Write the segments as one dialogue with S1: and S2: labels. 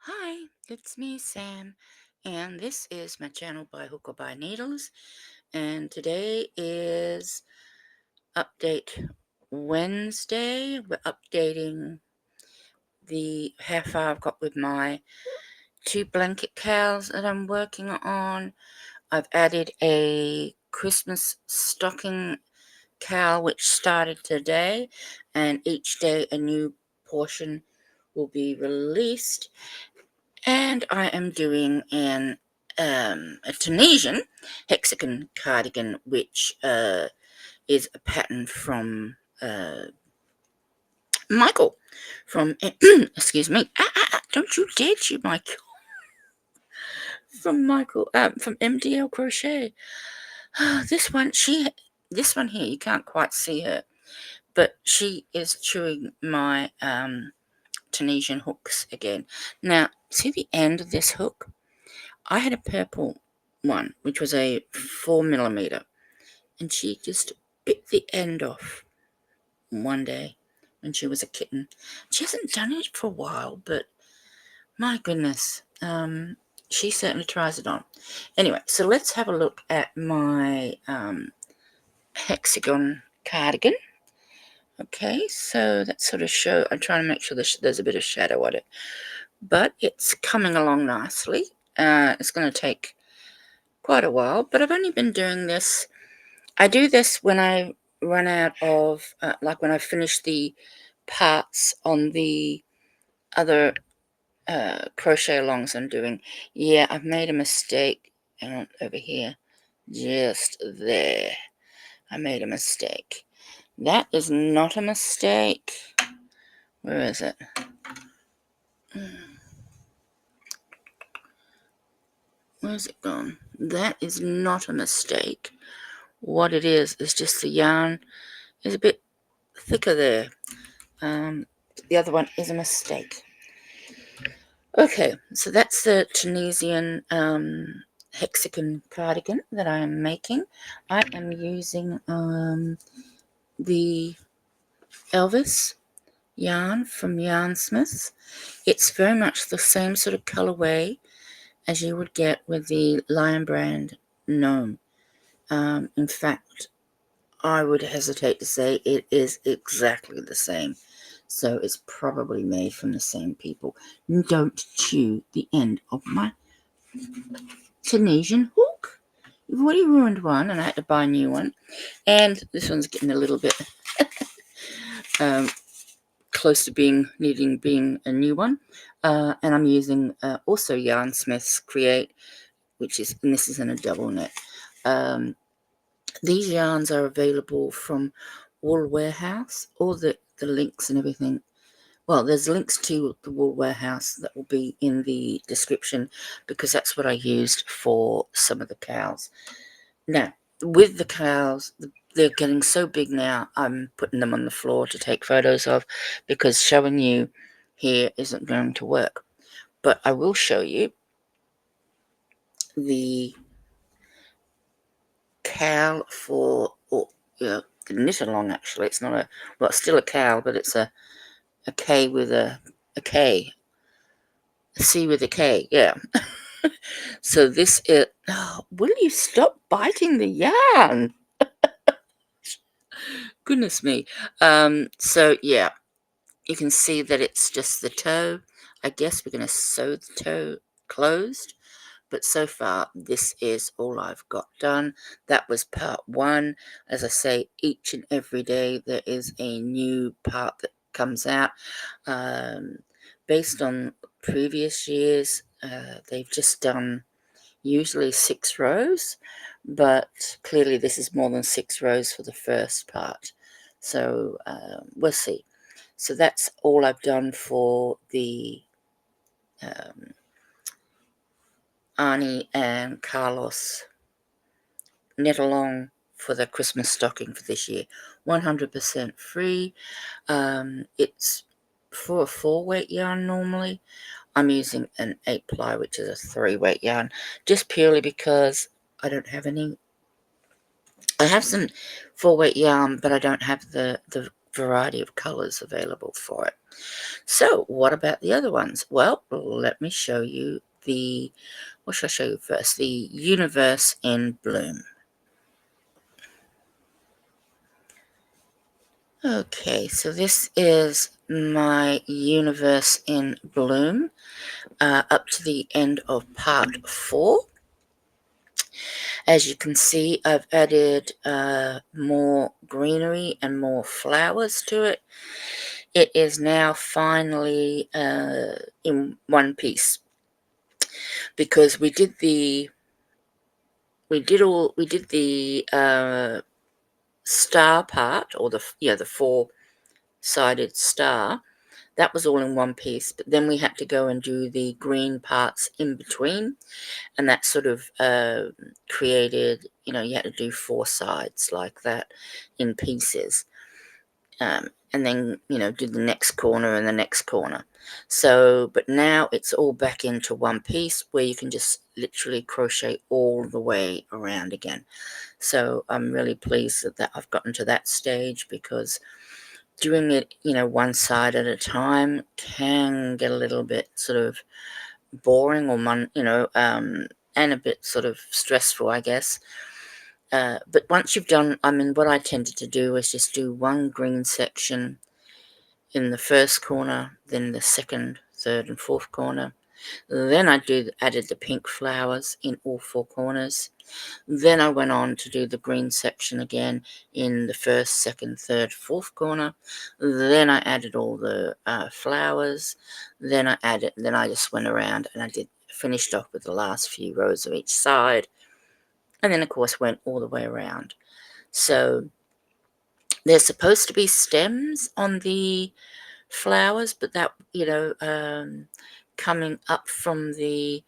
S1: Hi, it's me, Sam, and this is my channel by Hook or by Needles, and today is Update Wednesday. We're updating how far I've got with my 2 blanket cows that I'm working on. I've added a Christmas stocking cow which started today, and each day a new portion will be released. And I am doing a Tunisian Hexi-Cardigan, which is a pattern from Michael from excuse me, don't you dare chew Michael, from Michael from MDL Crochet. This one here, you can't quite see her, but she is chewing my Tunisian hooks again. Now, see the end of this hook? I had a purple one, which was a 4mm, and she just bit the end off one day when she was a kitten. She hasn't done it for a while, but my goodness, she certainly tries it on. Anyway, so let's have a look at my hexagon cardigan. Okay, so that sort of I'm trying to make sure there's a bit of shadow on it, but it's coming along nicely. It's going to take quite a while, but I've only been doing this. I do this when I run out of, like when I finish the parts on the other crochet alongs I'm doing. Yeah, I've made a mistake. Hang on, over here, just there. I made a mistake. That is not a mistake. Where is it? Where's it gone? That is not a mistake. What it is just the yarn is a bit thicker there. The other one is a mistake. Okay, so that's the Tunisian Hexi-Cardigan that I am making. I am using the Elvis yarn from Yarnsmiths. It's very much the same sort of colorway as you would get with the Lion Brand Gnome. In fact, I would hesitate to say it is exactly the same. So it's probably made from the same people. Don't chew the end of my Tunisian hook. You've already ruined one, and I had to buy a new one. And this one's getting a little bit close to being a new one. And I'm using also Yarnsmith's Create, and this is in a double knit. These yarns are available from Wool Warehouse. All the links and everything. Well, there's links to the Wool Warehouse that will be in the description, because that's what I used for some of the cows. Now, with the cows, they're getting so big now, I'm putting them on the floor to take photos of, because showing you here isn't going to work. But I will show you the cow the knit along. Actually, it's not it's still a cow, but it's a K with a K, a C with a K, yeah. So this is, will you stop biting the yarn? Goodness me. So yeah, you can see that it's just the toe. I guess we're going to sew the toe closed, but so far this is all I've got done. That was part one. As I say, each and every day there is a new part that comes out. Based on previous years, they've just done usually 6 rows, but clearly this is more than 6 rows for the first part. So we'll see. So that's all I've done for the Arne and Carlos knit along for the Christmas stocking for this year. 100% free. It's for a 4-weight yarn normally. I'm using an 8-ply, which is a 3-weight yarn, just purely because I don't have any. I have some 4-weight yarn, but I don't have the variety of colors available for it. So what about the other ones? Well, let me show you what shall I show you first? The Universe in Bloom. Okay, so this is my Universe in Bloom, up to the end of part 4. As you can see, I've added more greenery and more flowers to it. It is now finally in one piece, because we did the star part, or the 4-sided star. That was all in one piece, but then we had to go and do the green parts in between, and that sort of created, you had to do 4 sides like that in pieces, and then, do the next corner and the next corner. So, but now it's all back into one piece where you can just literally crochet all the way around again. So I'm really pleased that I've gotten to that stage, because doing it, one side at a time can get a little bit sort of boring, or and a bit sort of stressful, I guess. But once you've done, what I tended to do is just do one green section in the first corner, then the second, third, and fourth corner. Then I added the pink flowers in all 4 corners. Then I went on to do the green section again in the first, second, third, fourth corner. Then I added all the flowers. Then I just went around and finished off with the last few rows of each side. And then, of course, went all the way around. So there's supposed to be stems on the flowers, but that, coming up from the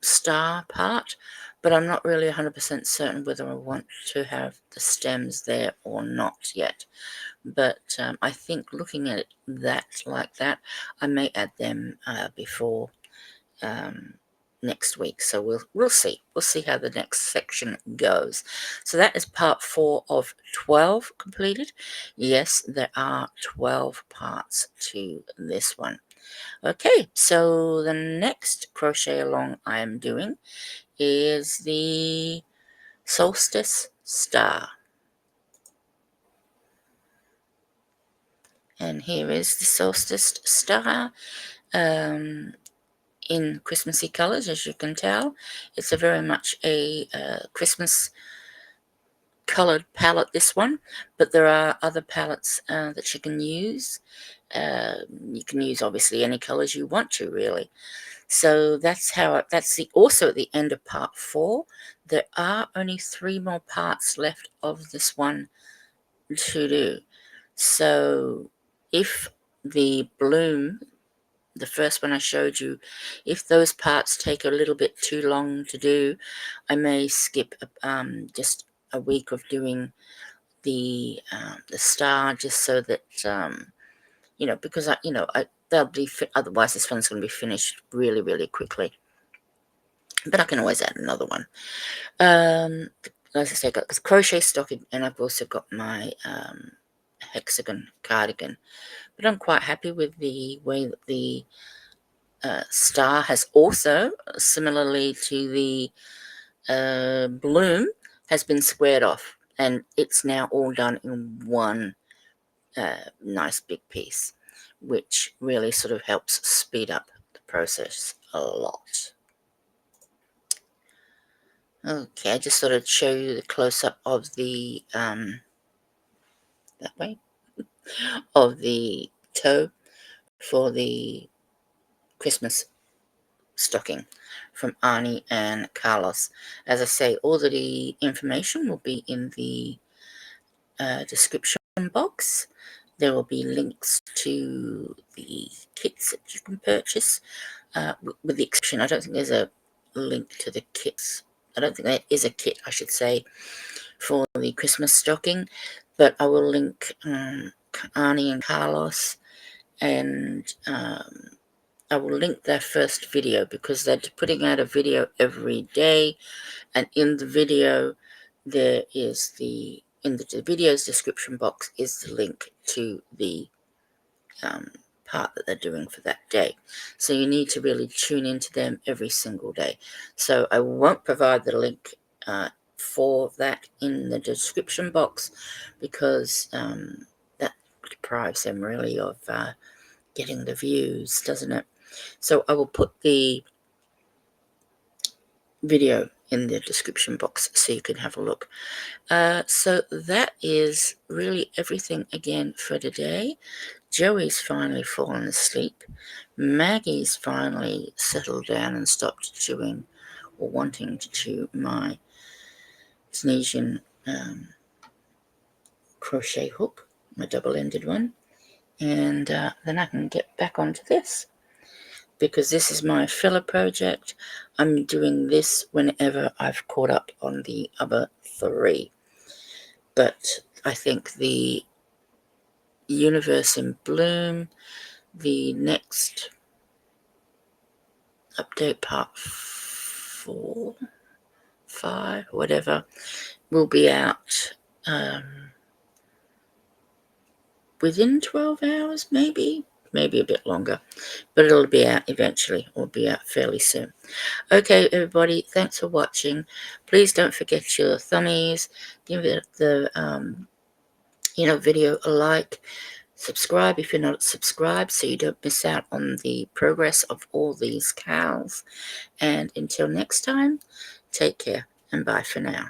S1: star part, but I'm not really 100% certain whether I want to have the stems there or not yet. But I think looking at it like that, I may add them before next week. So we'll see. We'll see how the next section goes. So that is part 4 of 12 completed. Yes, there are 12 parts to this one. Okay, so the next crochet along I am doing is the Solstice Star. And here is the Solstice Star in Christmassy colors, as you can tell. It's very much a Christmas colored palette, this one, but there are other palettes that you can use. You can use obviously any colors you want to, really. So that's also at the end of part 4. There are only 3 more parts left of this one to do. So if the bloom, the first one I showed you, if those parts take a little bit too long to do, I may skip just a week of doing the star, just so that because they'll be otherwise this one's going to be finished really, really quickly. But I can always add another one. As I say, I've got the crochet stocking, and I've also got my Hexi-Cardigan. But I'm quite happy with the way that the star has also, similarly to the bloom, has been squared off, and it's now all done in one nice big piece, which really sort of helps speed up the process a lot. Okay, I just sort of show you the close-up of the that way of the toe for the Christmas stocking from Arne and Carlos. As I say, all of the information will be in the description box. There will be links to the kits that you can purchase, with the exception, I don't think there's a link to the kits. I don't think there is a kit, I should say, for the Christmas stocking, but I will link Arne and Carlos, and I will link their first video, because they're putting out a video every day, and in the video there is the in the video's description box is the link to the part that they're doing for that day. So you need to really tune into them every single day. So I won't provide the link for that in the description box, because that deprives them really of getting the views, doesn't it? So I will put the video in the description box so you can have a look. So that is really everything again for today. Joey's finally fallen asleep. Maggie's finally settled down and stopped chewing or wanting to chew my Tunisian crochet hook, my double-ended one. And then I can get back onto this, because this is my filler project. I'm doing this whenever I've caught up on the other 3. But I think the Universe in Bloom, the next update part 4, 5, whatever, will be out within 12 hours, maybe a bit longer, but it'll be out eventually. It'll be out fairly soon. Okay, everybody, thanks for watching. Please don't forget your thummies. Give it the video a like. Subscribe if you're not subscribed, so you don't miss out on the progress of all these cows. And until next time, take care and bye for now.